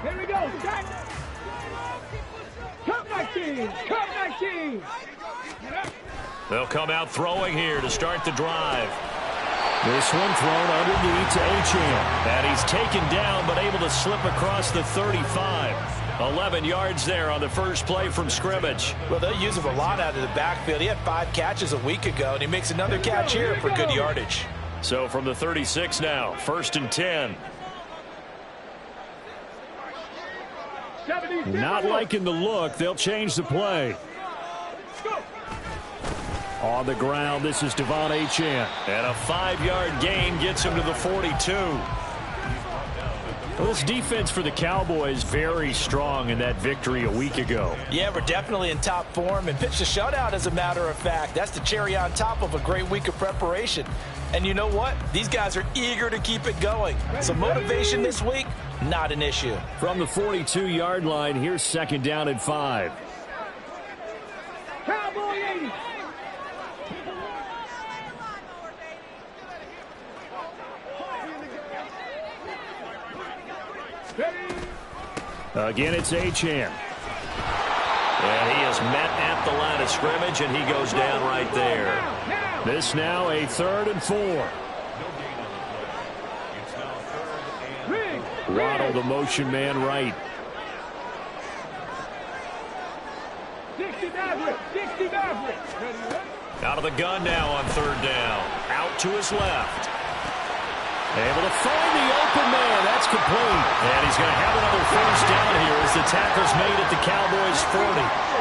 Here we go. Strike. Come 19. Come 19. They'll come out throwing here to start the drive. This one thrown underneath to Achane. And he's taken down but able to slip across the 35. 11 yards there on the first play from scrimmage. Well, they'll use him a lot out of the backfield. He had 5 catches a week ago, and he makes another catch here for good yardage. So from the 36 now, 1st and 10. Not liking the look. They'll change the play. On the ground, this is Devon Achane. And a 5-yard gain gets him to the 42. Well, this defense for the Cowboys very strong in that victory a week ago. Yeah, we're definitely in top form and pitched a shutout, as a matter of fact. That's the cherry on top of a great week of preparation. And you know what? These guys are eager to keep it going. So motivation this week, not an issue. From the 42-yard line, here's 2nd down and 5. Cowboy 80. Again, it's Achane. And he is met at the line of scrimmage, and he goes down right there. This now a 3rd and 4. Waddle, the motion man, right. 60 Maverick. 60 Maverick. Out of the gun now on 3rd down. Out to his left. Able to find the open man. That's complete. And he's going to have another first down here as the tackle's made at the Cowboys' 40.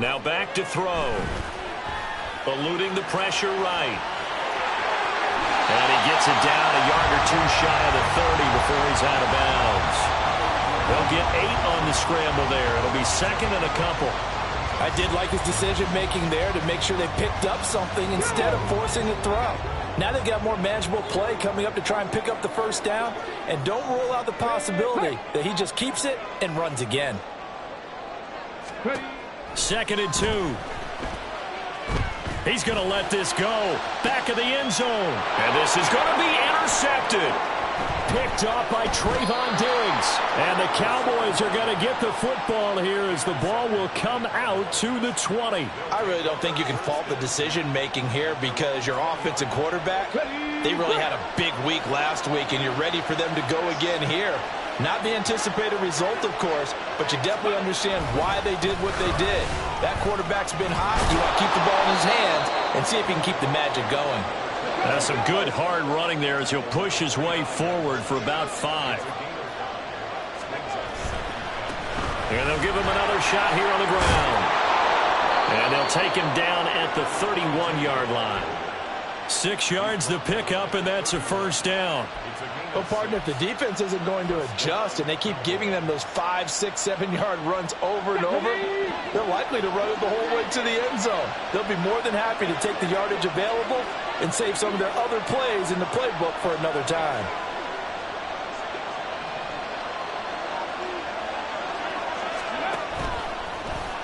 Now back to throw. Eluding the pressure right. And he gets it down a yard or 2 shy of the 30 before he's out of bounds. They'll get 8 on the scramble there. It'll be 2nd and a couple. I did like his decision-making there to make sure they picked up something instead of forcing the throw. Now they've got more manageable play coming up to try and pick up the first down. And don't rule out the possibility that he just keeps it and runs again. 2nd and 2. He's going to let this go. Back of the end zone. And this is going to be intercepted. Picked off by Trayvon Diggs. And the Cowboys are going to get the football here as the ball will come out to the 20. I really don't think you can fault the decision-making here because your offensive quarterback, they really had a big week last week, and you're ready for them to go again here. Not the anticipated result, of course, but you definitely understand why they did what they did. That quarterback's been hot. You want to keep the ball in his hands and see if he can keep the magic going. That's some good hard running there as he'll push his way forward for about 5. And they'll give him another shot here on the ground. And they'll take him down at the 31-yard line. 6 yards the pickup, and that's a first down. Well, partner, if the defense isn't going to adjust and they keep giving them those 5, 6, 7-yard runs over and over, they're likely to run it the whole way to the end zone. They'll be more than happy to take the yardage available and save some of their other plays in the playbook for another time.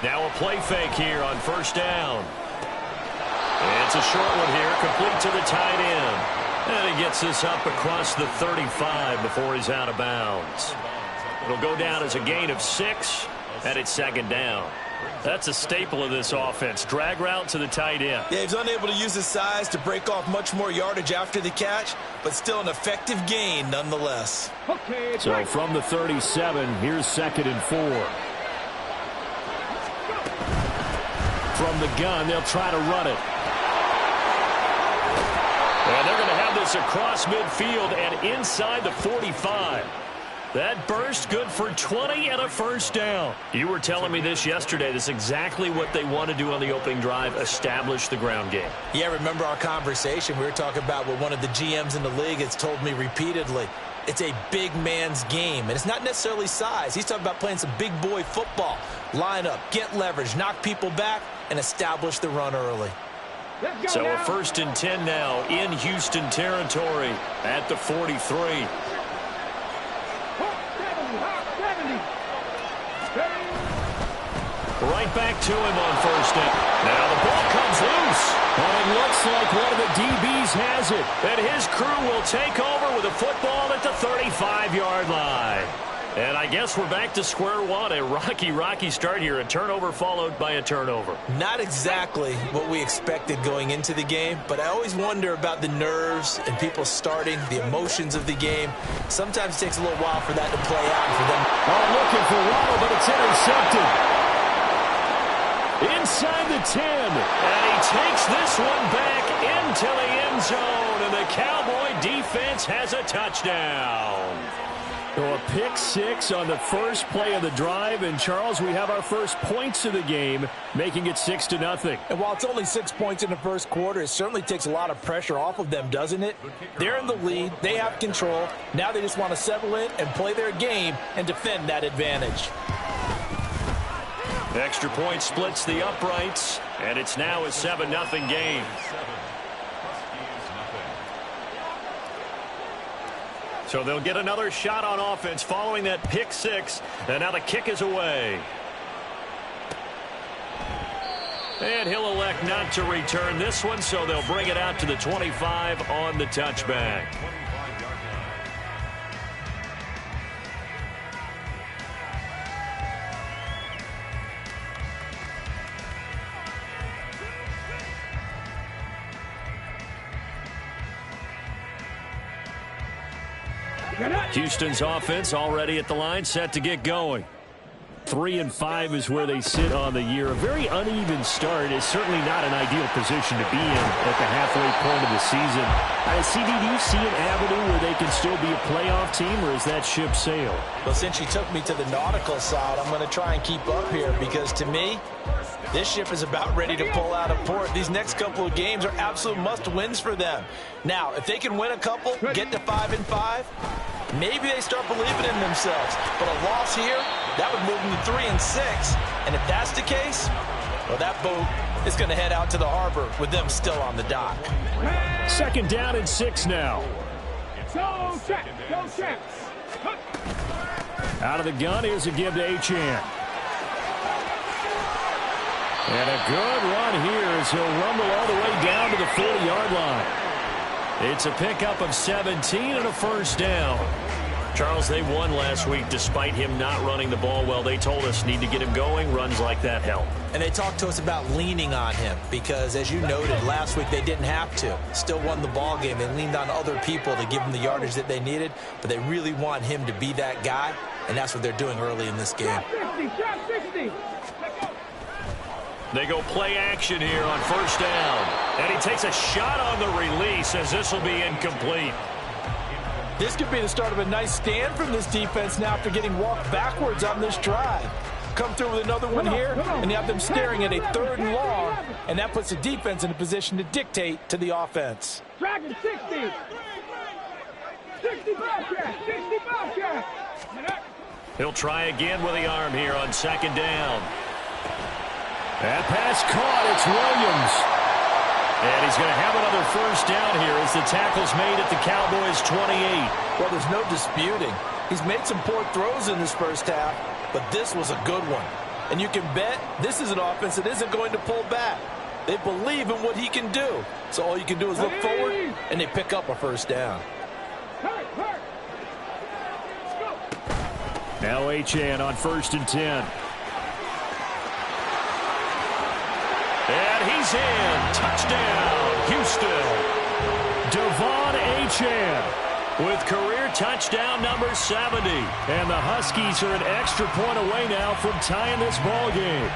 Now a play fake here on first down. It's a short one here, complete to the tight end. And he gets this up across the 35 before he's out of bounds. It'll go down as a gain of 6, and it's 2nd down. That's a staple of this offense. Drag route to the tight end. Yeah, he's unable to use his size to break off much more yardage after the catch, but still an effective gain nonetheless. So from the 37, here's 2nd and 4. From the gun, they'll try to run it. And they're going to have this across midfield and inside the 45. That burst good for 20 and a first down. You were telling me this yesterday. This is exactly what they want to do on the opening drive, establish the ground game. Yeah, remember our conversation. We were talking about what one of the GMs in the league has told me repeatedly. It's a big man's game, and it's not necessarily size. He's talking about playing some big boy football. Line up, get leverage, knock people back, and establish the run early. So a 1st and 10 now in Houston territory at the 43. Right back to him on first down. Now the ball comes loose. And it looks like one of the DBs has it. And his crew will take over with a football at the 35-yard line. And I guess we're back to square one. A rocky start here. A turnover followed by a turnover. Not exactly what we expected going into the game, but I always wonder about the nerves and people starting, the emotions of the game. Sometimes it takes a little while for that to play out for them. Oh, looking for Waddle, but it's intercepted. Inside the 10. And he takes this one back into the end zone. And the Cowboy defense has a touchdown. So a pick six on the first play of the drive. And, Charles, we have our first points of the game, making it 6-0. And while it's only 6 points in the first quarter, it certainly takes a lot of pressure off of them, doesn't it? They're in the lead. They have control. Now they just want to settle in and play their game and defend that advantage. Extra point splits the uprights, and it's now a 7-0 game. So they'll get another shot on offense following that pick six, and now the kick is away. And he'll elect not to return this one, so they'll bring it out to the 25 on the touchback. Houston's offense already at the line, set to get going. 3-5 is where they sit on the year. A very uneven start is certainly not an ideal position to be in at the halfway point of the season. CD, do you see an avenue where they can still be a playoff team, or is that ship sailed? Well, since you took me to the nautical side, I'm going to try and keep up here because, to me, this ship is about ready to pull out of port. These next couple of games are absolute must-wins for them. Now, if they can win a couple, get to 5-5, maybe they start believing in themselves. But a loss here, that would move them to 3-6. And if that's the case, well, that boat is going to head out to the harbor with them still on the dock. 2nd down and 6 now. Go check. Out of the gun, here's a give to Achane. And a good run here as he'll rumble all the way down to the 40-yard line. It's a pickup of 17 and a first down. Charles, they won last week despite him not running the ball well. They told us need to get him going. Runs like that help. And they talked to us about leaning on him because, as you noted, last week they didn't have to. Still won the ball game. They leaned on other people to give them the yardage that they needed, but they really want him to be that guy, and that's what they're doing early in this game. Drop 60. They go play action here on first down. And he takes a shot on the release as this will be incomplete. This could be the start of a nice stand from this defense now after getting walked backwards on this drive. Come through with another one here, and you have them staring at a 3rd and long, and that puts the defense in a position to dictate to the offense. Dragon 60. 60 Bobcat. 60 Bobcat. He'll try again with the arm here on 2nd down. That pass caught. It's Williams. And he's going to have another first down here as the tackle's made at the Cowboys' 28. Well, there's no disputing. He's made some poor throws in this first half, but this was a good one. And you can bet this is an offense that isn't going to pull back. They believe in what he can do. So all you can do is look forward, and they pick up a first down. Now Achane on 1st and 10. And he's in. Touchdown, Houston. Devon Achane with career touchdown number 70. And the Huskies are an extra point away now from tying this ball game.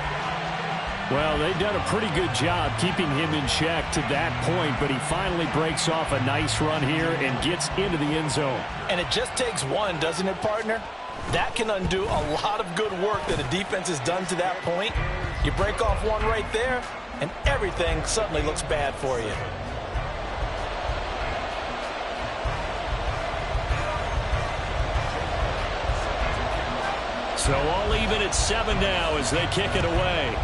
Well, they've done a pretty good job keeping him in check to that point, but he finally breaks off a nice run here and gets into the end zone. And it just takes one, doesn't it, partner? That can undo a lot of good work that a defense has done to that point. You break off one right there, and everything suddenly looks bad for you. So all even at 7 now as they kick it away.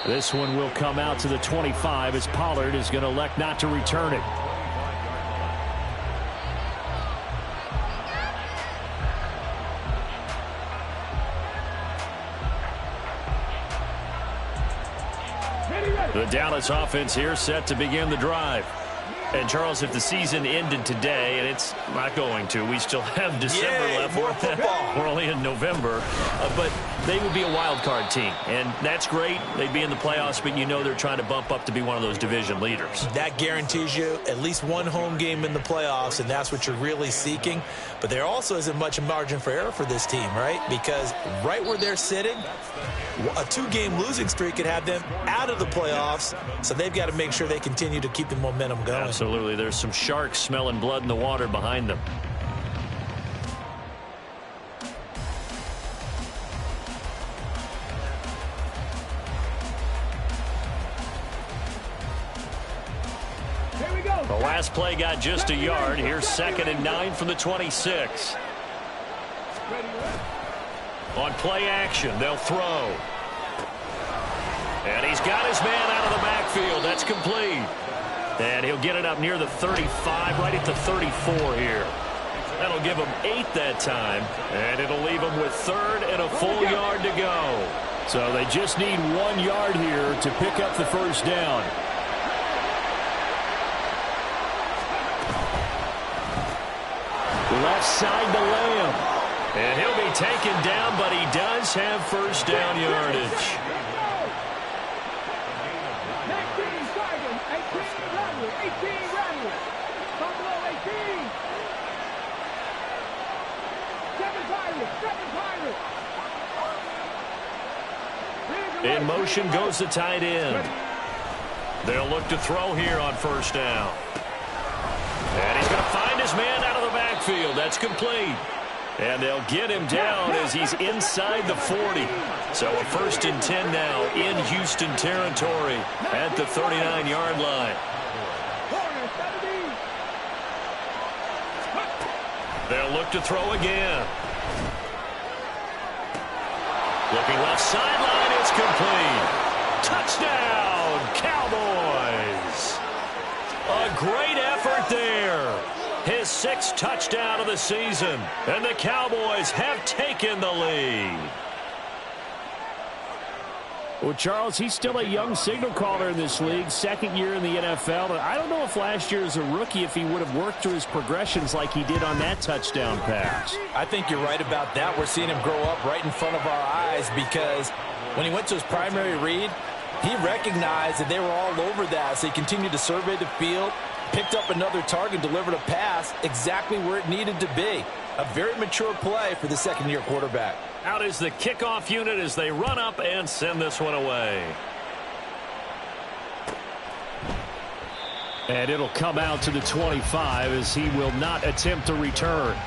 This one will come out to the 25 as Pollard is going to elect not to return it. The Dallas offense here set to begin the drive. And, Charles, if the season ended today, and it's not going to, we still have December left. More football. We're only in November. But they would be a wild card team. And that's great. They'd be in the playoffs, but you know they're trying to bump up to be one of those division leaders. That guarantees you at least one home game in the playoffs, and that's what you're really seeking. But there also isn't much margin for error for this team, right? Because right where they're sitting, a 2-game losing streak could have them out of the playoffs, so they've got to make sure they continue to keep the momentum going. Absolutely. There's some sharks smelling blood in the water behind them. Here we go. The last play got just a yard. Here's 2nd and 9 from the 26. On play action, they'll throw. And he's got his man out of the backfield. That's complete. And he'll get it up near the 35, right at the 34 here. That'll give him 8 that time. And it'll leave him with 3rd and a full yard to go. So they just need 1 yard here to pick up the first down. Left side to Lamb. And he'll be taken down, but he does have first down yardage. 18 Rattler. Buffalo 18. 7 Pirates. In motion goes the tight end. They'll look to throw here on first down. And he's going to find his man out of the backfield. That's complete. And they'll get him down as he's inside the 40. So a 1st and 10 now in Houston territory at the 39-yard line. They'll look to throw again. Looking left sideline, it's complete. Touchdown, Cowboys. A great effort there. His 6th touchdown of the season. And the Cowboys have taken the lead. Well, Charles, he's still a young signal caller in this league, 2nd year in the NFL. I don't know if last year as a rookie if he would have worked through his progressions like he did on that touchdown pass. I think you're right about that. We're seeing him grow up right in front of our eyes because when he went to his primary read, he recognized that they were all over that. So he continued to survey the field, picked up another target, delivered a pass exactly where it needed to be. A very mature play for the 2nd-year quarterback. Out is the kickoff unit as they run up and send this one away. And it'll come out to the 25 as he will not attempt to return.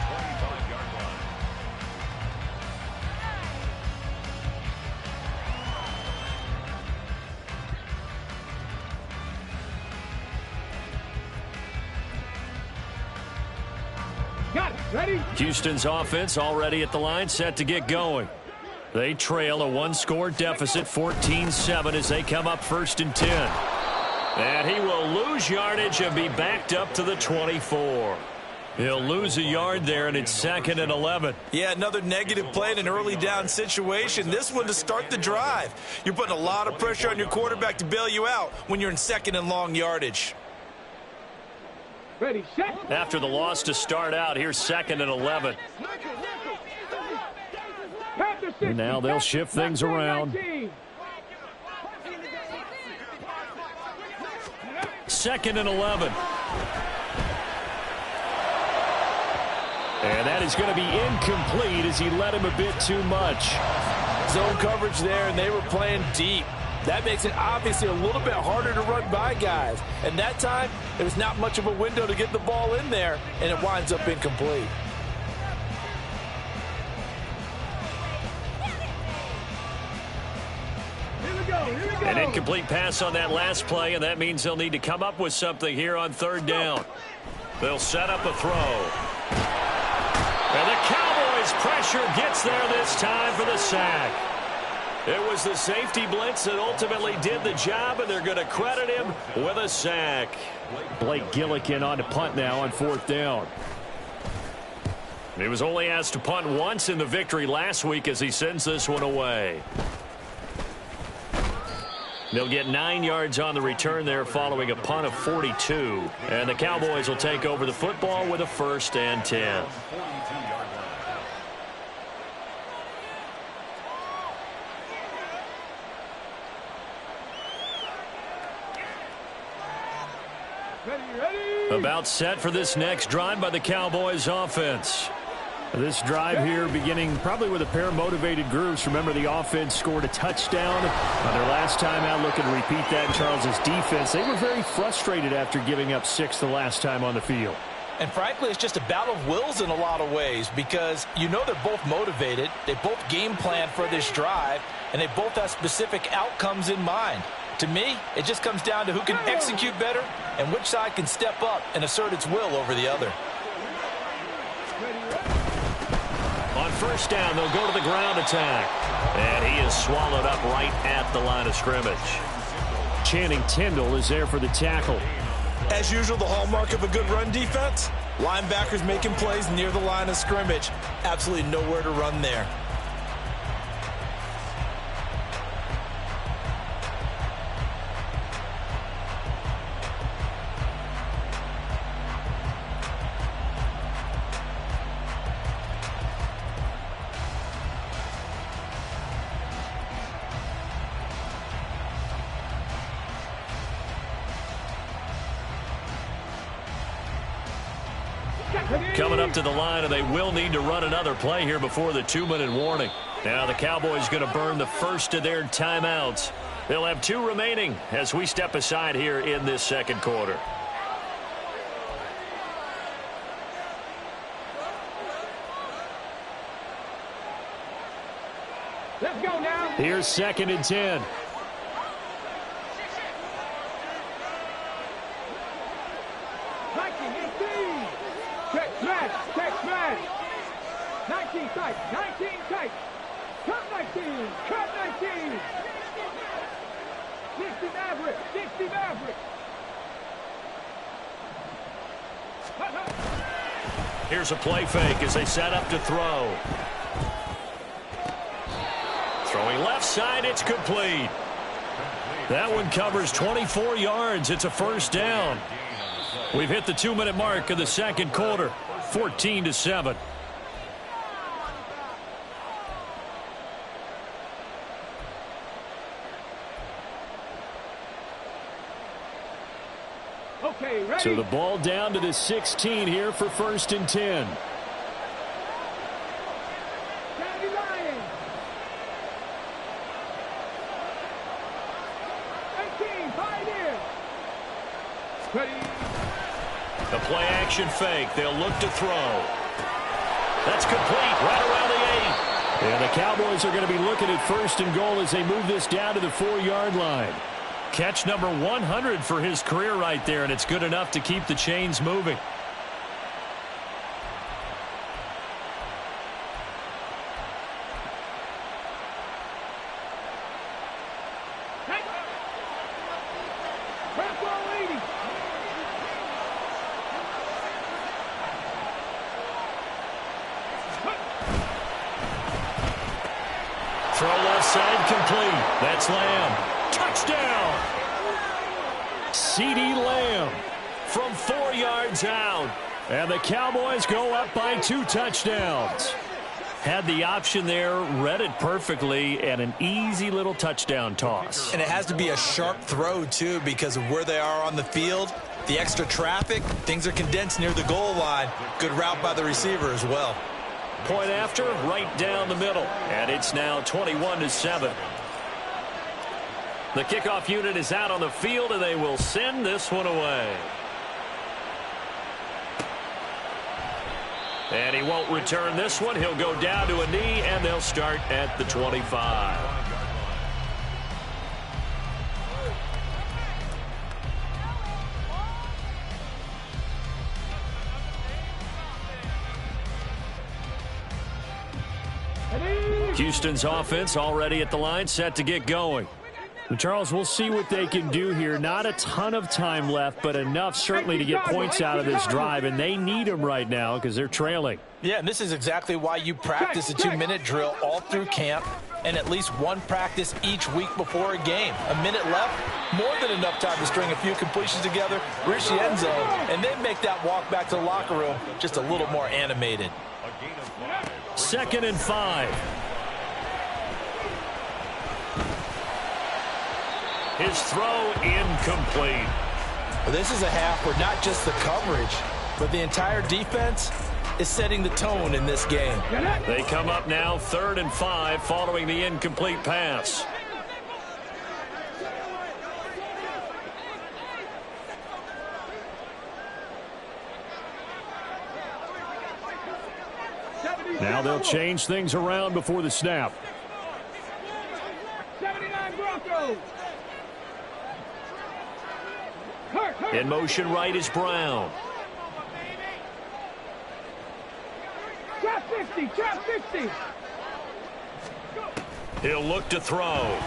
Got it. Ready? Houston's offense already at the line, set to get going. They trail a 1-score deficit, 14-7, as they come up 1st and 10. And he will lose yardage and be backed up to the 24. He'll lose a yard there, and it's 2nd and 11. Yeah, another negative play in an early down situation. This one to start the drive. You're putting a lot of pressure on your quarterback to bail you out when you're in 2nd and long yardage. Ready, set. After the loss to start out, here's 2nd and 11. And now they'll shift things around. 2nd and 11. And that is going to be incomplete as he led him a bit too much. Zone coverage there, and they were playing deep. That makes it obviously a little bit harder to run by guys. And that time, there was not much of a window to get the ball in there, and it winds up incomplete. An incomplete pass on that last play, and that means they'll need to come up with something here on 3rd down. They'll set up a throw. And the Cowboys' pressure gets there this time for the sack. It was the safety blitz that ultimately did the job, and they're going to credit him with a sack. Blake Gillikin on to punt now on 4th down. He was only asked to punt once in the victory last week as he sends this one away. They'll get 9 yards on the return there following a punt of 42. And the Cowboys will take over the football with a 1st and 10. About set for this next drive by the Cowboys offense. This drive here beginning probably with a pair of motivated groups. Remember, the offense scored a touchdown on their last time out. Looking to repeat that in Charles's defense. They were very frustrated after giving up 6 the last time on the field. And frankly, it's just a battle of wills in a lot of ways because you know they're both motivated. They both game plan for this drive, and they both have specific outcomes in mind. To me, it just comes down to who can execute better and which side can step up and assert its will over the other. On 1st down, they'll go to the ground attack. And he is swallowed up right at the line of scrimmage. Channing Tindall is there for the tackle. As usual, the hallmark of a good run defense, linebackers making plays near the line of scrimmage. Absolutely nowhere to run there. Coming up to the line, and they will need to run another play here before the 2-minute warning. Now the Cowboys going to burn the first of their timeouts. They'll have 2 remaining as we step aside here in this 2nd quarter. Let's go now. Here's 2nd and 10. Text match. 19 tight. 19 tight. Cut 19. Cut 19. 60 Maverick. 60 Maverick. Here's a play fake as they set up to throw. Throwing left side, it's complete. That one covers 24 yards. It's a 1st down. We've hit the 2-minute mark of the 2nd quarter. 14-7. Okay, ready. So the ball down to the 16 here for 1st and 10. County Lions. 18, 5 in. Ready. The play action fake. They'll look to throw. That's complete right around the 8. And the Cowboys are going to be looking at 1st and goal as they move this down to the 4-yard line. Catch number 100 for his career right there, and it's good enough to keep the chains moving. Throw left side complete. That's Lamb. Touchdown. CeeDee Lamb From 4 yards out. And the Cowboys go up by 2 touchdowns. Had the option there, read it perfectly, and an easy little touchdown toss. And it has to be a sharp throw, too, because of where they are on the field. The extra traffic, things are condensed near the goal line. Good route by the receiver as well. Point after, right down the middle. And it's now 21-7. The kickoff unit is out on the field, and they will send this one away. And he won't return this one. He'll go down to a knee, and they'll start at the 25. Houston's offense already at the line, set to get going. And Charles, we'll see what they can do here. Not a ton of time left, but enough certainly to get points out of this drive, and they need them right now because they're trailing. Yeah, and this is exactly why you practice a 2-minute drill all through camp. and at least one practice each week before a game. A minute left, more than enough time to string a few completions together, reach the end zone, and then make that walk back to the locker room just a little more animated. 2nd and 5. His throw incomplete. Well, this is a half where not just the coverage, but the entire defense is setting the tone in this game. They come up now 3rd and 5 following the incomplete pass. Now they'll change things around before the snap. 79 Broncos. In motion right is Brown. Trap 50, trap 50. He'll look to throw.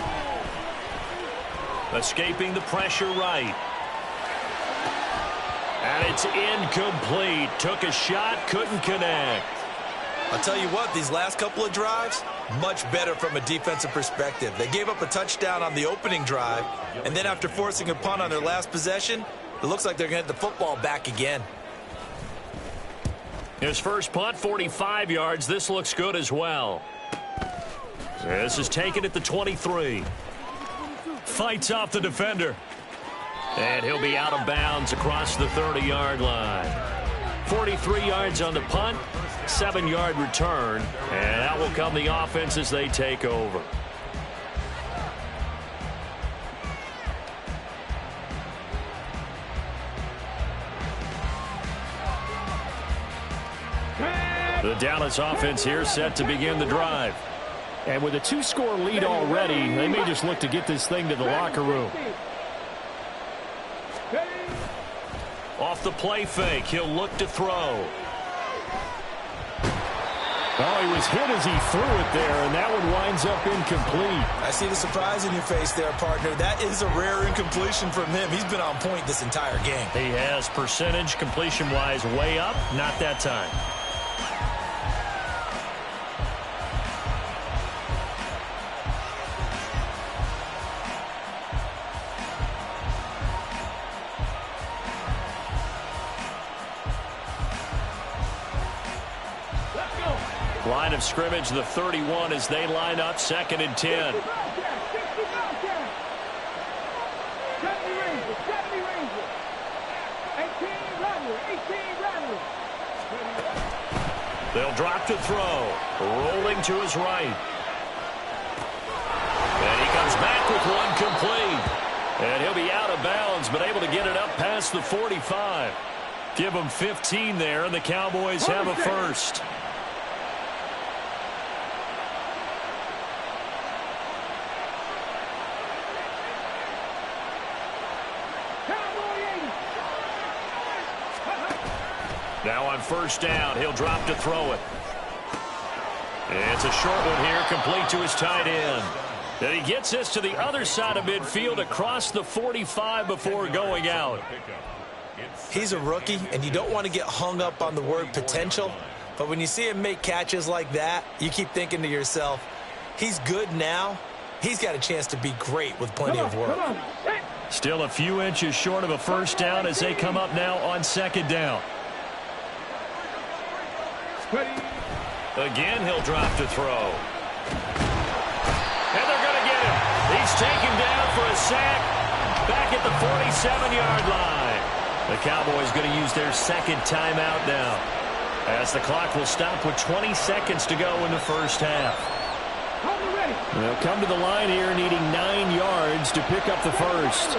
Escaping the pressure right. And it's incomplete. Took a shot, couldn't connect. I'll tell you what, these last couple of drives, much better from a defensive perspective. They gave up a touchdown on the opening drive, and then after forcing a punt on their last possession, it looks like they're going to get the football back again. His first punt, 45 yards. This looks good as well. This is taken at the 23. Fights off the defender. And he'll be out of bounds across the 30-yard line. 43 yards on the punt, 7-yard return, and out will come the offense as they take over. The Dallas offense here set to begin the drive. And with a 2-score lead already, they may just look to get this thing to the locker room. Off the play fake, he'll look to throw. Oh, he was hit as he threw it there, and that one winds up incomplete. I see the surprise in your face there, partner. That is a rare incompletion from him. He's been on point this entire game. He has percentage completion-wise way up, not that time. Line of scrimmage, the 31 as they line up, 2nd and 10. 70 Rangers, 70 Rangers. 18 Rattler, 18 Rattler. They'll drop to throw. Rolling to his right. And he comes back with one complete. And he'll be out of bounds, but able to get it up past the 45. Give him 15 there, and the Cowboys have a first. Now on first down, he'll drop to throw it. It's a short one here, complete to his tight end. And he gets this to the other side of midfield across the 45 before going out. He's a rookie, and you don't want to get hung up on the word potential. But when you see him make catches like that, you keep thinking to yourself, he's good now. He's got a chance to be great with plenty of work. Still a few inches short of a first down as they come up now on 2nd down. Again, he'll drop to throw. And they're going to get him. He's taken down for a sack back at the 47-yard line. The Cowboys going to use their 2nd timeout now, as the clock will stop with 20 seconds to go in the first half. They'll come to the line here needing 9 yards to pick up the first.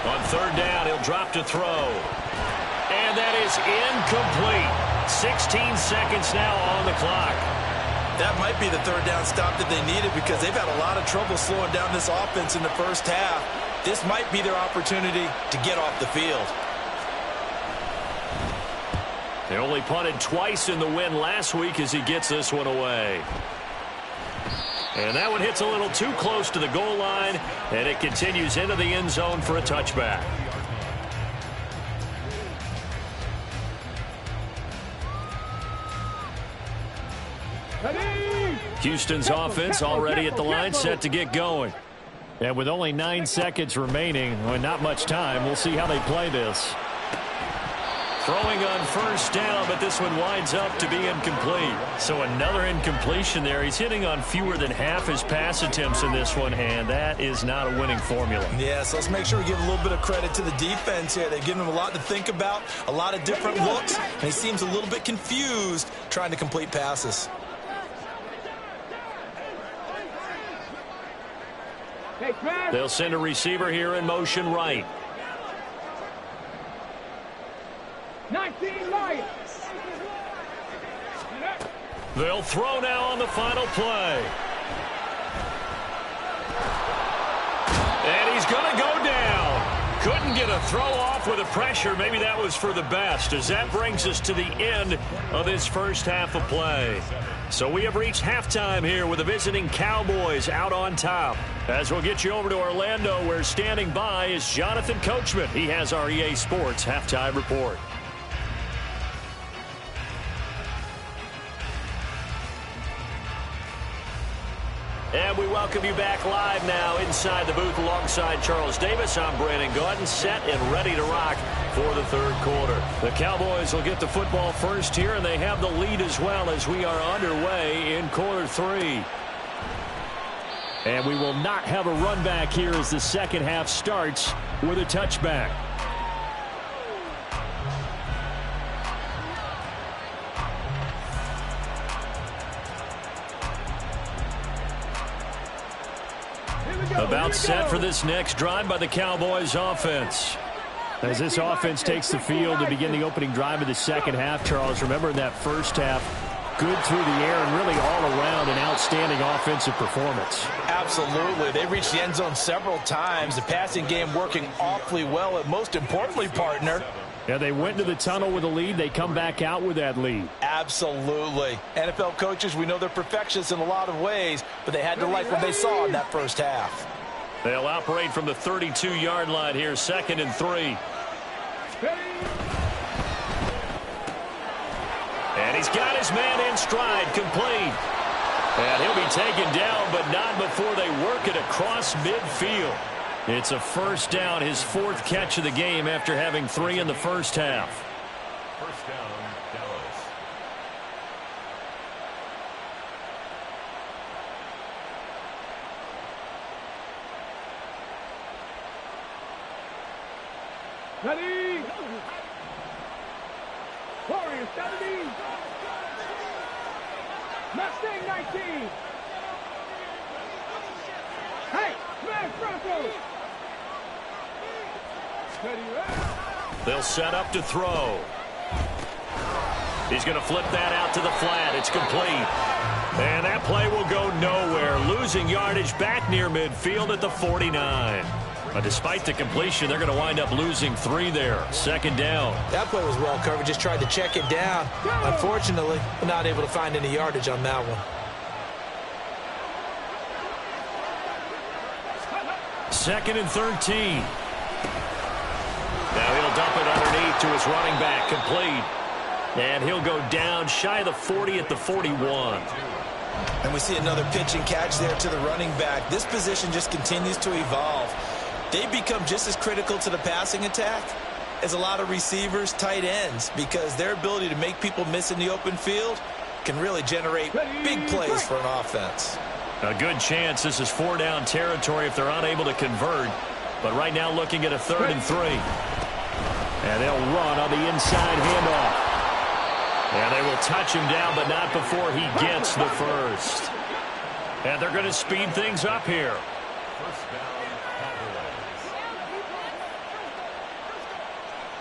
On 3rd down, he'll drop to throw. And that is incomplete. 16 seconds now on the clock. That might be the 3rd down stop that they needed, because they've had a lot of trouble slowing down this offense in the first half. This might be their opportunity to get off the field. They only punted twice in the win last week as he gets this one away. And that one hits a little too close to the goal line, and it continues into the end zone for a touchback. Houston's offense already at the line, set to get going. And with only 9 seconds remaining, and not much time, we'll see how they play this. Throwing on first down, but this one winds up to be incomplete. So another incompletion there. He's hitting on fewer than half his pass attempts in this one, and that is not a winning formula. Yeah, so let's make sure we give a little bit of credit to the defense here. They've given him a lot to think about, a lot of different looks, and he seems a little bit confused trying to complete passes. They'll send a receiver here in motion right. 19 Lions. They'll throw now on the final play. And he's going to go down. Couldn't get a throw off with the pressure. Maybe that was for the best, as that brings us to the end of this first half of play. So we have reached halftime here with the visiting Cowboys out on top. As we'll get you over to Orlando, where standing by is Jonathan Coachman. He has our EA Sports halftime report. And we welcome you back live now inside the booth alongside Charles Davis. I'm Brandon Gaudin, set and ready to rock for the third quarter. The Cowboys will get the football first here, and they have the lead as well as we are underway in quarter 3. And we will not have a run back here as the second half starts with a touchback. About set for this next drive by the Cowboys offense. As this offense takes the field to begin the opening drive of the second half, Charles, remember in that first half, good through the air and really all around an outstanding offensive performance. Absolutely. They reached the end zone several times. The passing game working awfully well, and most importantly, partner, yeah, they went to the tunnel with a lead. They come back out with that lead. Absolutely. NFL coaches, we know they're perfectionists in a lot of ways, but they had to like what they saw in that first half. They'll operate from the 32-yard line here, 2nd and 3. And he's got his man in stride, complete. And he'll be taken down, but not before they work it across midfield. It's a first down, his 4th catch of the game after having 3 in the first half. First down, Dallas. Ready. Warriors 70. Mustang 19. Hey, smash Broncos. They'll set up to throw. He's going to flip that out to the flat. It's complete. And that play will go nowhere. Losing yardage back near midfield at the 49. But despite the completion, they're going to wind up losing 3 there. 2nd down. That play was well covered. Just tried to check it down. Unfortunately, not able to find any yardage on that one. 2nd and 13. Now he'll dump it underneath to his running back, complete. And he'll go down shy of the 40 at the 41. And we see another pitch and catch there to the running back. This position just continues to evolve. They become just as critical to the passing attack as a lot of receivers, tight ends, because their ability to make people miss in the open field can really generate big plays for an offense. A good chance this is 4-down territory if they're unable to convert. But right now looking at a 3rd and 3. And they'll run on the inside handoff. And they will touch him down, but not before he gets the first. And they're going to speed things up here. First down,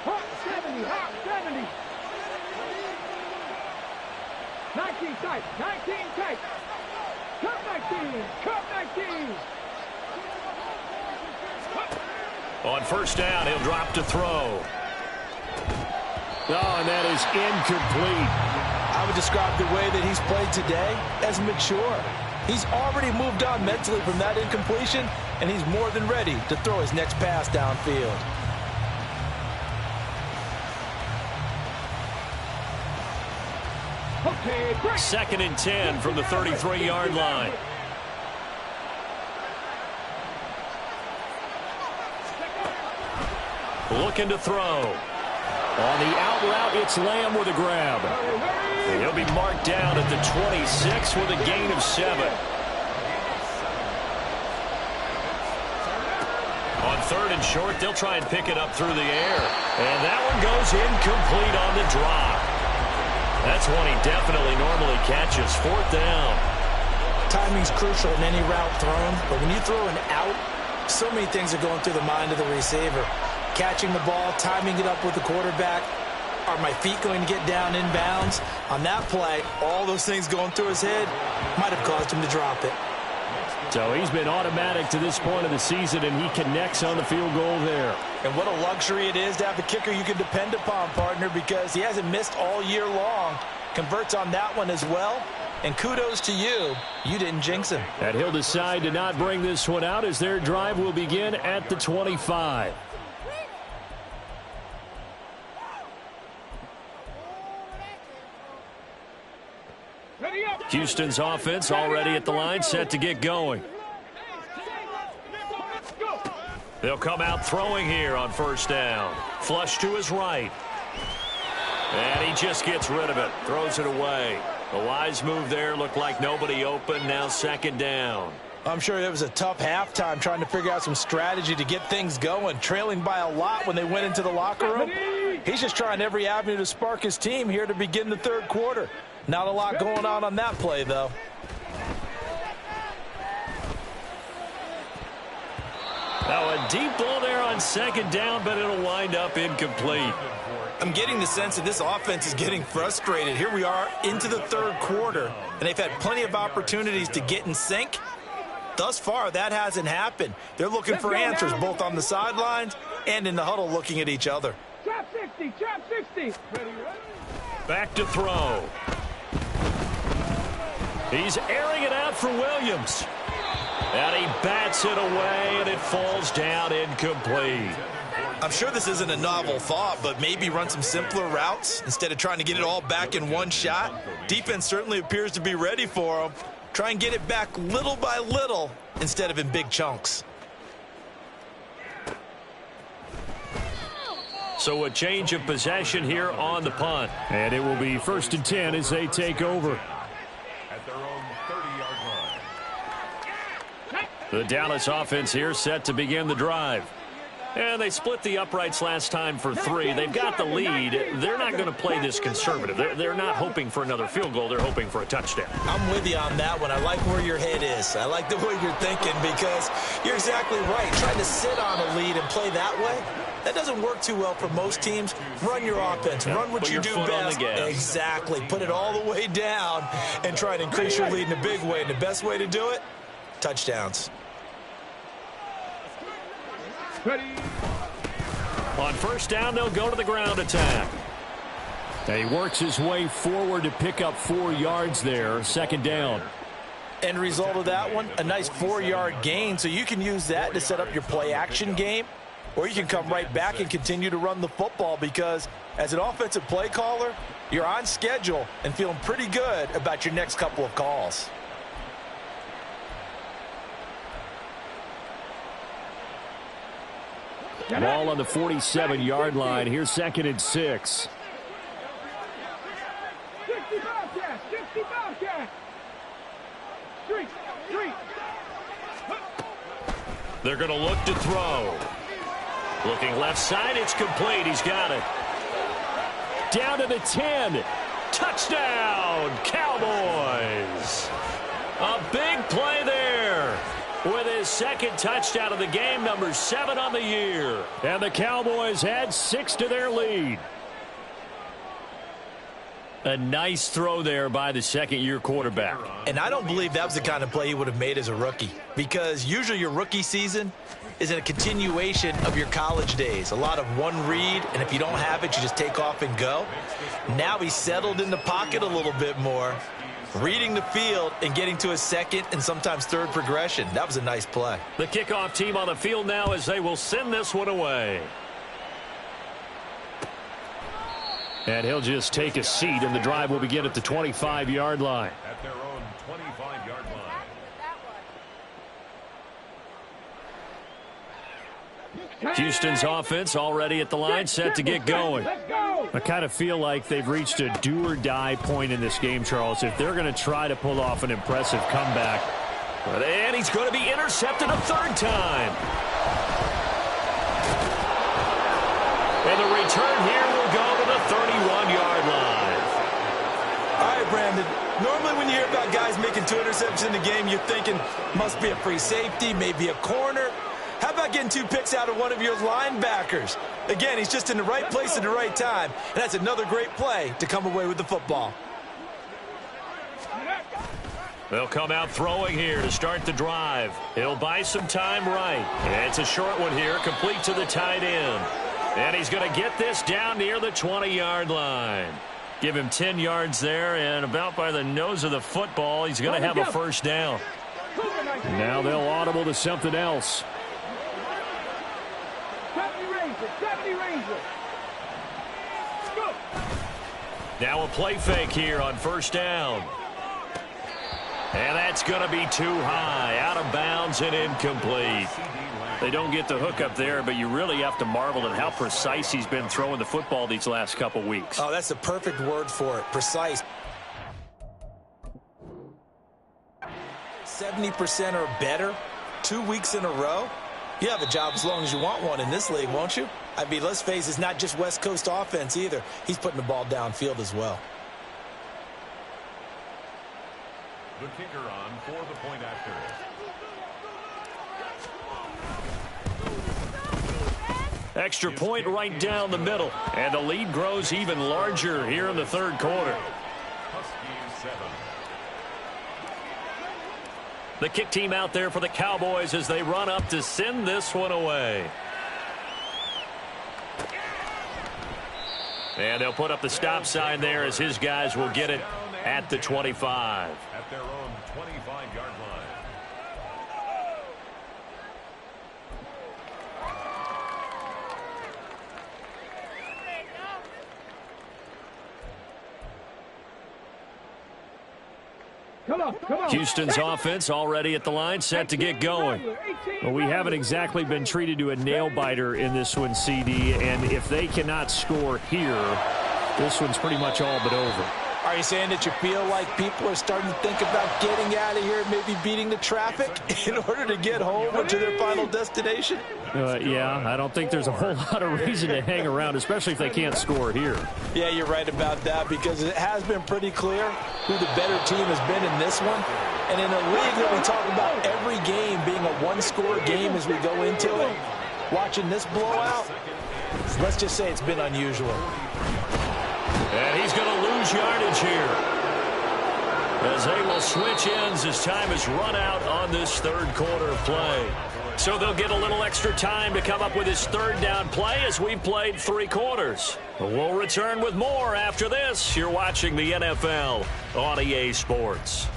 Hot 70, hot 70. 19 tight, 19 tight. Cut 19, cut 19. On first down, he'll drop to throw. Oh, and that is incomplete. I would describe the way that he's played today as mature. He's already moved on mentally from that incompletion, and he's more than ready to throw his next pass downfield. Okay, break. 2nd and 10 from the 33-yard line. Looking to throw. On the out route, it's Lamb with a grab. He'll be marked down at the 26 with a gain of 7. On 3rd and short, they'll try and pick it up through the air. And that one goes incomplete on the drop. That's one he definitely normally catches. 4th down. Timing's crucial in any route thrown, but when you throw an out, so many things are going through the mind of the receiver. Catching the ball, timing it up with the quarterback. Are my feet going to get down inbounds? On that play, all those things going through his head might have caused him to drop it. So he's been automatic to this point of the season, and he connects on the field goal there. And what a luxury it is to have a kicker you can depend upon, partner, because he hasn't missed all year long. Converts on that one as well. And kudos to you. You didn't jinx him. And he'll decide to not bring this one out as their drive will begin at the 25. Houston's offense already at the line, set to get going. They'll come out throwing here on 1st down. Flush to his right. And he just gets rid of it. Throws it away. A wise move there. Looked like nobody open. Now 2nd down. I'm sure it was a tough halftime trying to figure out some strategy to get things going. Trailing by a lot when they went into the locker room. He's just trying every avenue to spark his team here to begin the 3rd quarter. Not a lot going on that play, though. Now a deep ball there on 2nd down, but it'll wind up incomplete. I'm getting the sense that this offense is getting frustrated. Here we are into the 3rd quarter, and they've had plenty of opportunities to get in sync. Thus far, that hasn't happened. They're looking for answers both on the sidelines and in the huddle looking at each other. Trap 60, trap 60. Back to throw. He's airing it out for Williams. And he bats it away, and it falls down incomplete. I'm sure this isn't a novel thought, but maybe run some simpler routes instead of trying to get it all back in one shot. Defense certainly appears to be ready for him. Try and get it back little by little instead of in big chunks. So a change of possession here on the punt. And it will be 1st and 10 as they take over. At their own 30-yard line. The Dallas offense here set to begin the drive. And they split the uprights last time for 3. They've got the lead. They're not going to play this conservative. They're not hoping for another field goal. They're hoping for a touchdown. I'm with you on that one. I like where your head is. I like the way you're thinking because you're exactly right. Trying to sit on a lead and play that way, that doesn't work too well for most teams. Run your offense. Run what you do best. Exactly. Put it all the way down and try to increase your lead in a big way. And the best way to do it, touchdowns. Ready. On 1st down, they'll go to the ground attack. He works his way forward to pick up 4 yards there. 2nd down. End result of that one, a nice 4-yard gain. So you can use that to set up your play-action game, or you can come right back and continue to run the football because as an offensive play caller, you're on schedule and feeling pretty good about your next couple of calls. Ball on the 47-yard line. Here's 2nd and 6. 60 Bobcats, 60 Bobcats. Street. They're going to look to throw. Looking left side, it's complete. He's got it. Down to the 10. Touchdown, Cowboys. A big play there. With his 2nd touchdown of the game, number 7 on the year. And the Cowboys add 6 to their lead. A nice throw there by the 2nd-year quarterback. And I don't believe that was the kind of play he would have made as a rookie because usually your rookie season is in a continuation of your college days. A lot of one read, and if you don't have it, you just take off and go. Now he's settled in the pocket a little bit more, reading the field and getting to his 2nd and sometimes 3rd progression. That was a nice play. The kickoff team on the field now as they will send this one away. And he'll just take a seat, and the drive will begin at the 25-yard line. At their own 25-yard line. Houston's offense already at the line, set to get going. I kind of feel like they've reached a do-or-die point in this game, Charles, if they're going to try to pull off an impressive comeback. And he's going to be intercepted a third time. And the return here will go to the 31-yard line. All right, Brandon. Normally when you hear about guys making 2 interceptions in the game, you're thinking must be a free safety, maybe a corner. How about getting 2 picks out of one of your linebackers? Again, he's just in the right place at the right time. And that's another great play to come away with the football. They'll come out throwing here to start the drive. He'll buy some time right. And it's a short one here, complete to the tight end. And he's going to get this down near the 20-yard line. Give him 10 yards there, and about by the nose of the football, he's going to have a first down. Now they'll audible to something else. 70 Rangers. Go. Now a play fake here on first down. And that's going to be too high, out of bounds and incomplete. They don't get the hook up there, but you really have to marvel at how precise he's been throwing the football these last couple weeks. Oh, that's the perfect word for it, precise. 70% or better, 2 weeks in a row. You have a job as long as you want one in this league, won't you? I mean, let's face it, it's not just West Coast offense either. He's putting the ball downfield as well. The kicker on for the point after. Extra point right down the middle. And the lead grows even larger here in the third quarter. Huskies 7. The kick team out there for the Cowboys as they run up to send this one away. And they'll put up the stop sign there as his guys will get it at the 25. At their own 25-yard line. Come on. Houston's offense already at the line, set to get going. Well, we haven't exactly been treated to a nail-biter in this one, CD, and if they cannot score here, this one's pretty much all but over. Are you saying that you feel like people are starting to think about getting out of here, maybe beating the traffic in order to get home or to their final destination? Yeah, I don't think there's a whole lot of reason to hang around, especially if they can't score here. Yeah, you're right about that because it has been pretty clear who the better team has been in this one. And in a league that we talk about every game being a one-score game as we go into it, watching this blowout, let's just say it's been unusual. And he's going to lose yardage here as they will switch ends as time is run out on this third quarter of play. So they'll get a little extra time to come up with his third down play as we've played 3 quarters. We'll return with more after this. You're watching the NFL on EA Sports.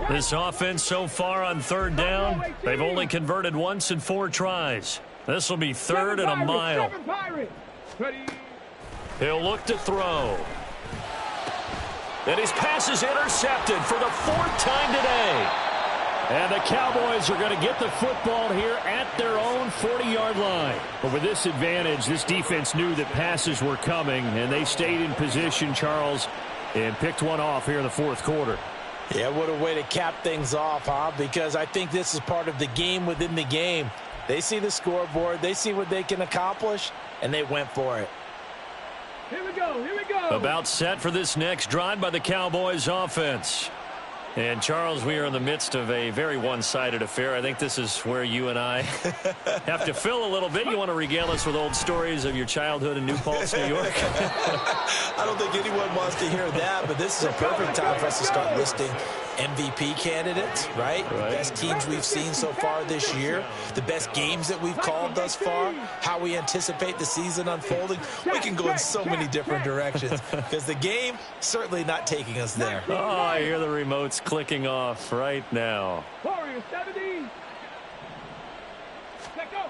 This offense so far on third down, they've only converted once in 4 tries. This will be third and a mile. He'll look to throw. And his pass is intercepted for the 4th time today. And the Cowboys are going to get the football here at their own 40-yard line. But with this advantage, this defense knew that passes were coming, and they stayed in position, Charles, and picked one off here in the 4th quarter. Yeah, what a way to cap things off, huh? Because I think this is part of the game within the game. They see the scoreboard, they see what they can accomplish, and they went for it. Here we go. About set for this next drive by the Cowboys offense. And, Charles, we are in the midst of a very one-sided affair. I think this is where you and I have to fill a little bit. You want to regale us with old stories of your childhood in New Paltz, New York? I don't think anyone wants to hear that, but this is a perfect time for us to start listing MVP candidates, right? The best teams we've seen so far this year, the best games that we've called thus far, how we anticipate the season unfolding. We can go in so many different directions because the game certainly not taking us there. Oh, I hear the remotes clicking off right now. Warriors 70. Let go.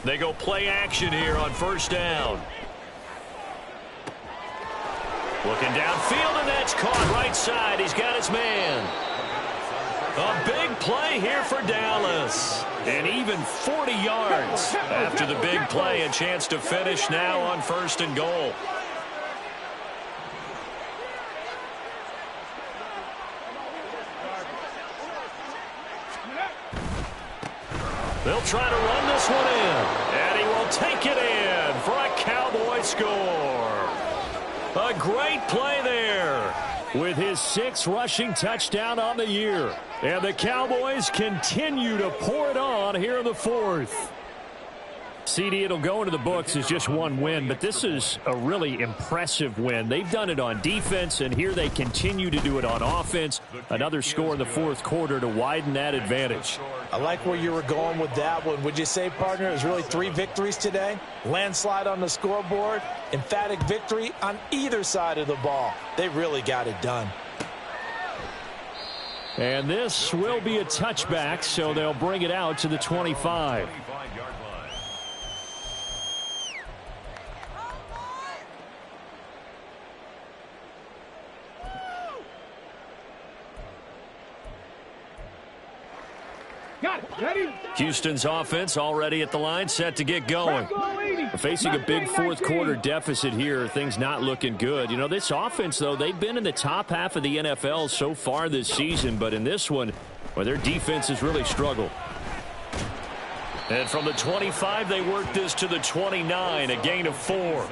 They go play action here on first down. Looking downfield, and that's caught right side. He's got his man. A big play here for Dallas. And even 40 yards after the big play. A chance to finish now on first and goal. They'll try to run this one in. And he will take it in for a Cowboy score. A great play there. With his 6th rushing touchdown on the year. And the Cowboys continue to pour it on here in the 4th. CD, it'll go into the books as just one win, but this is a really impressive win. They've done it on defense, and here they continue to do it on offense. Another score in the 4th quarter to widen that advantage. I like where you were going with that one. Would you say, partner, it was really 3 victories today? Landslide on the scoreboard, emphatic victory on either side of the ball. They really got it done. And this will be a touchback, so they'll bring it out to the 25. Houston's offense already at the line, set to get going. Facing a big 4th quarter deficit here, things not looking good. You know, this offense, though, they've been in the top half of the NFL so far this season, but in this one, well, their defense has really struggled. And from the 25, they work this to the 29, a gain of 4.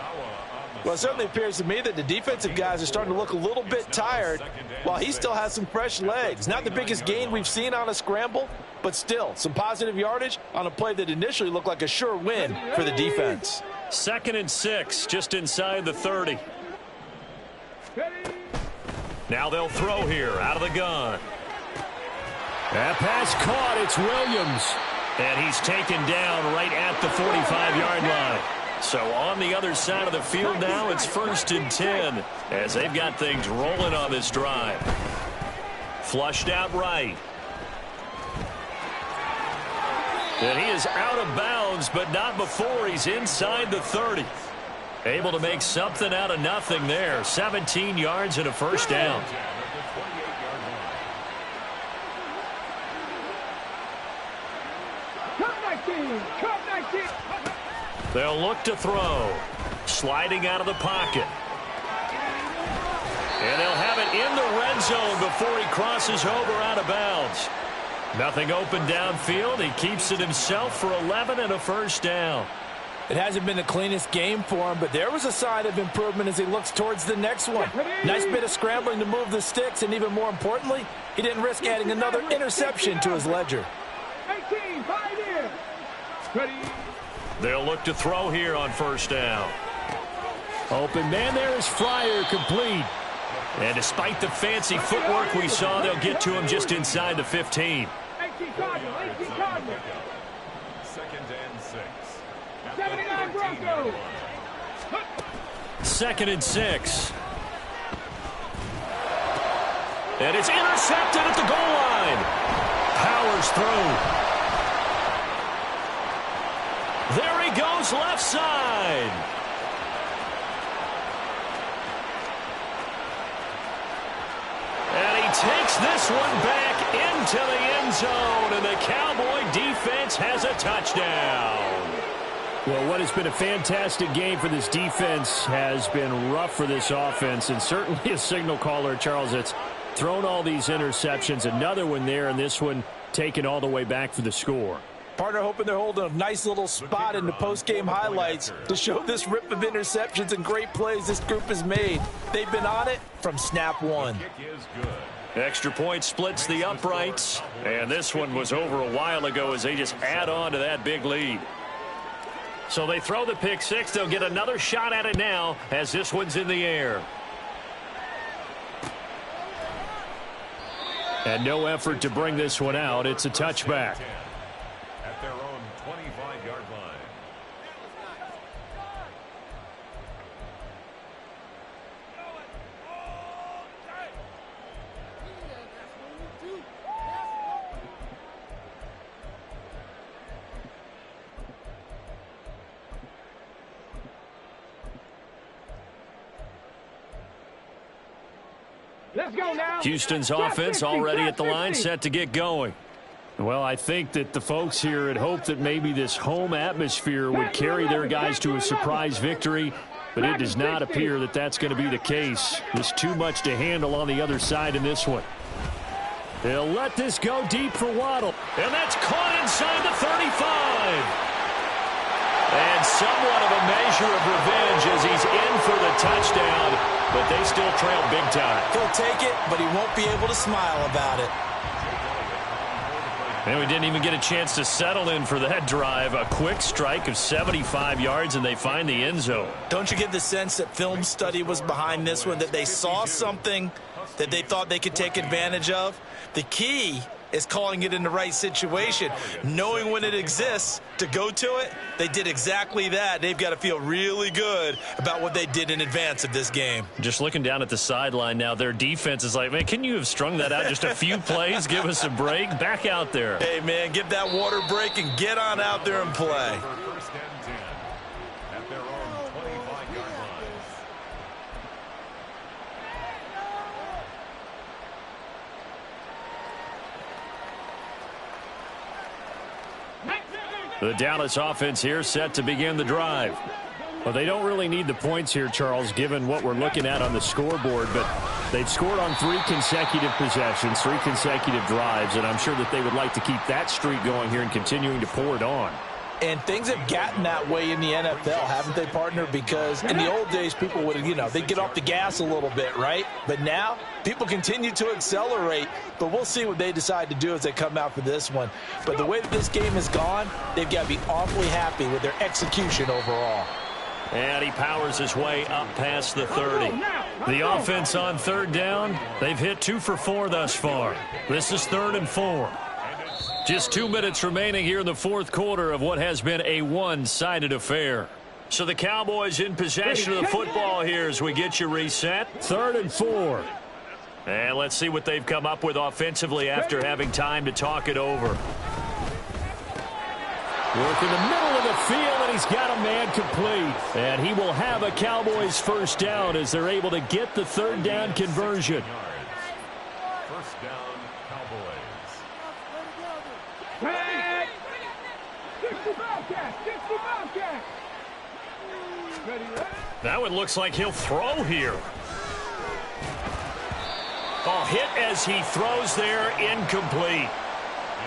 Well, it certainly appears to me that the defensive guys are starting to look a little bit tired while he still has some fresh legs. Not the biggest gain we've seen on a scramble, but still some positive yardage on a play that initially looked like a sure win for the defense. 2nd and 6, just inside the 30. Now they'll throw here out of the gun. That pass caught. It's Williams. And he's taken down right at the 45-yard line. So on the other side of the field now, it's 1st and 10 as they've got things rolling on this drive. Flushed out right. And he is out of bounds, but not before he's inside the 30. Able to make something out of nothing there. 17 yards and a first down. They'll look to throw. Sliding out of the pocket. And they'll have it in the red zone before he crosses over out of bounds. Nothing open downfield. He keeps it himself for 11 and a first down. It hasn't been the cleanest game for him, but there was a sign of improvement as he looks towards the next one. Nice bit of scrambling to move the sticks, and even more importantly, he didn't risk adding another interception to his ledger. 18, 5 in. Ready. They'll look to throw here on first down. Open man there is Fryer, complete. And despite the fancy footwork we saw, they'll get to him just inside the 15. 18 Cardinal, 18 Cardinal. 2nd and 6. 79 Broncos. 2nd and 6. And it's intercepted at the goal line. Powers through. There he goes left side. And he takes this one back into the end zone, and the Cowboy defense has a touchdown. Well, what has been a fantastic game for this defense has been rough for this offense, and certainly a signal caller, Charles, that's thrown all these interceptions. Another one there, and this one taken all the way back for the score. Partner hoping they're holding a nice little spot in the post-game highlights to show this rip of interceptions and great plays this group has made. They've been on it from snap one. Extra point splits the uprights, and this one was over a while ago as they just add on to that big lead. So they throw the pick six. They'll get another shot at it now as this one's in the air. And no effort to bring this one out. It's a touchback. At their own 25-yard line. Let's go now. Houston's offense already at the line, set to get going. Well, I think that the folks here had hoped that maybe this home atmosphere would carry their guys to a surprise victory, but it does not appear that that's going to be the case. There's too much to handle on the other side in this one. They'll let this go deep for Waddle. And that's caught inside the 35. And somewhat of a measure of revenge as he's in for the touchdown, but they still trail big time. He'll take it, but he won't be able to smile about it. And we didn't even get a chance to settle in for that drive. A quick strike of 75 yards, and they find the end zone. Don't you get the sense that film study was behind this one, that they saw something that they thought they could take advantage of? The key is calling it in the right situation, knowing when it exists to go to it. They did exactly that. They've got to feel really good about what they did in advance of this game. Just looking down at the sideline now, their defense is like, man, can you have strung that out just a few plays? Give us a break. Back out there. Hey, man, get that water break and get on out there and play. First and 10 at their own 25-yard line. The Dallas offense here set to begin the drive. Well, they don't really need the points here, Charles, given what we're looking at on the scoreboard, but they've scored on 3 consecutive possessions, 3 consecutive drives, and I'm sure that they would like to keep that streak going here and continuing to pour it on. And things have gotten that way in the NFL, haven't they, partner? Because in the old days, people would, they'd get off the gas a little bit, right? But now, people continue to accelerate. But we'll see what they decide to do as they come out for this one. But the way that this game has gone, they've got to be awfully happy with their execution overall. And he powers his way up past the 30. The offense on third down, they've hit 2 for 4 thus far. This is 3rd and 4. Just 2 minutes remaining here in the fourth quarter of what has been a one-sided affair. So the Cowboys in possession of the football here as we get you reset. 3rd and 4. And let's see what they've come up with offensively after having time to talk it over. Work in the middle of the field, and he's got a man complete. And he will have a Cowboys first down as they're able to get the 3rd down conversion. First down, Cowboys. Now it looks like he'll throw here. Oh, hit as he throws there, incomplete.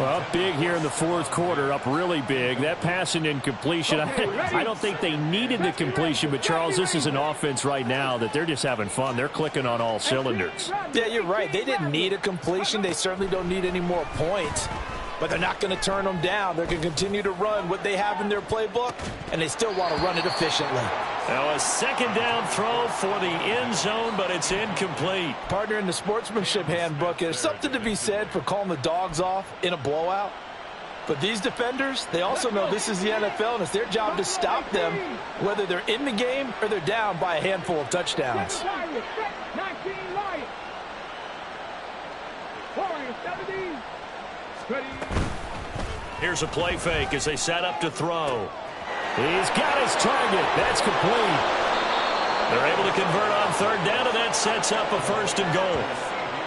Well, up big here in the fourth quarter, up really big. That pass and incompletion, I don't think they needed the completion, but, Charles, this is an offense right now that they're just having fun. They're clicking on all cylinders. Yeah, you're right. They didn't need a completion. They certainly don't need any more points. But they're not going to turn them down. They're going to continue to run what they have in their playbook, and they still want to run it efficiently. Now a 2nd down throw for the end zone, but it's incomplete. Partner, in the sportsmanship handbook, there's something to be said for calling the dogs off in a blowout. But these defenders, they also know this is the NFL, and it's their job to stop them, whether they're in the game or they're down by a handful of touchdowns. Here's a play fake as they set up to throw. He's got his target. That's complete. They're able to convert on 3rd down, and that sets up a 1st and goal.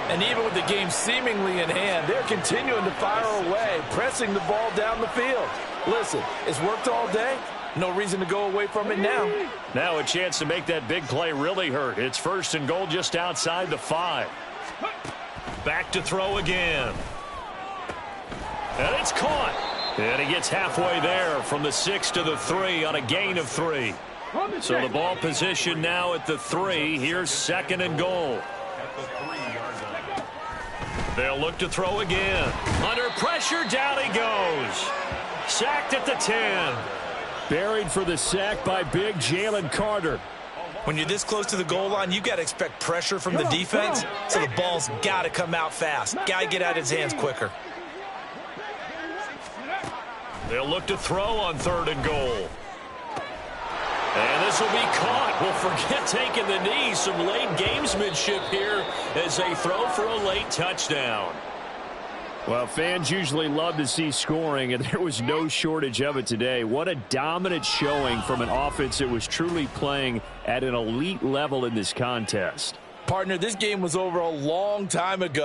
And even with the game seemingly in hand, they're continuing to fire away, pressing the ball down the field. Listen, it's worked all day. No reason to go away from it now. Now a chance to make that big play really hurt. It's 1st and goal just outside the 5. Back to throw again. And it's caught. And he gets halfway there from the 6 to the 3 on a gain of 3. So the ball position now at the 3. Here's 2nd and goal. They'll look to throw again. Under pressure, down he goes. Sacked at the 10. Buried for the sack by big Jalen Carter. When you're this close to the goal line, you've got to expect pressure from the defense, so the ball's got to come out fast. Got to get out of his hands quicker. They'll look to throw on 3rd and goal. And this will be caught. Well, forget taking the knee. Some late gamesmanship here as they throw for a late touchdown. Well, fans usually love to see scoring, and there was no shortage of it today. What a dominant showing from an offense that was truly playing at an elite level in this contest. Partner, this game was over a long time ago.